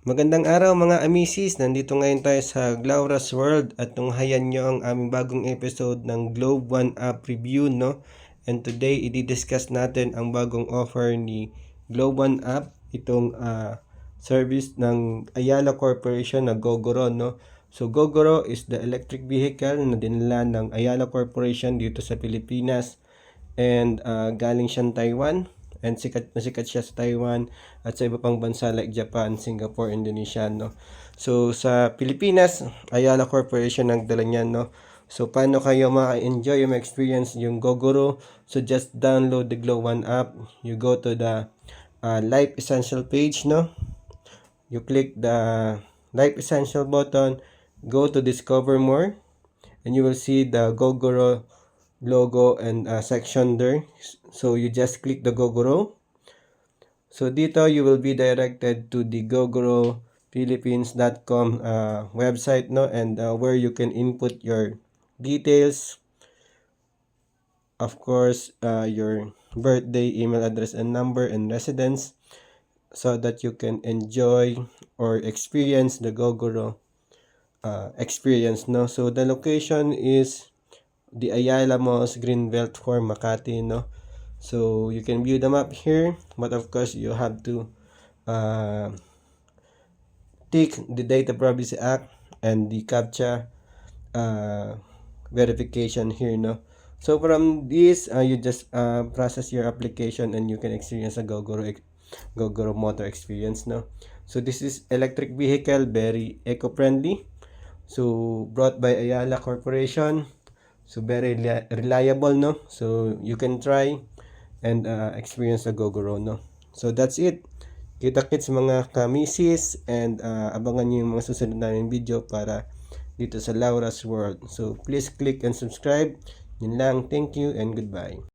Magandang araw mga amisis, nandito ngayon tayo sa Glaura's World at tunghayan nyo ang aming bagong episode ng Globe One App Review, no? And today, i-discuss natin ang bagong offer ni Globe One App, itong service ng Ayala Corporation na Gogoro, no? So Gogoro is the electric vehicle na dinala ng Ayala Corporation dito sa Pilipinas and galing siyang Taiwan. And sikat siya sa Taiwan at sa iba pang bansa like Japan, Singapore, Indonesia, no. So sa Pilipinas, Ayala Corporation nagdala niyan, no. So paano kayo ma-enjoy yung experience yung Gogoro? So just download the Glow One app. You go to the Life Essential page, no. You click the Life Essential button, go to Discover More, and you will see the Gogoro logo and section there. So you just click the Gogoro. So dito you will be directed to the gogorophilippines.com website, no, and where you can input your details, of course, your birthday, email address and number, and residence, so that you can enjoy or experience the Gogoro experience, no. So the location is the Ayala Malls Greenbelt for Makati, no. So you can view the map here, but of course you have to tick the Data Privacy Act and the CAPTCHA verification here, no. So from this, you just process your application and you can experience a Gogoro motor experience, no. So this is electric vehicle, very eco-friendly. So brought by Ayala Corporation. So very reliable, no. So you can try and experience the Gogoro, no. So that's it. Kita-kits mga kamisis and abangan nyo yung mga susunod namin video para dito sa Laura's World. So please click and subscribe. Yun lang. Thank you and goodbye.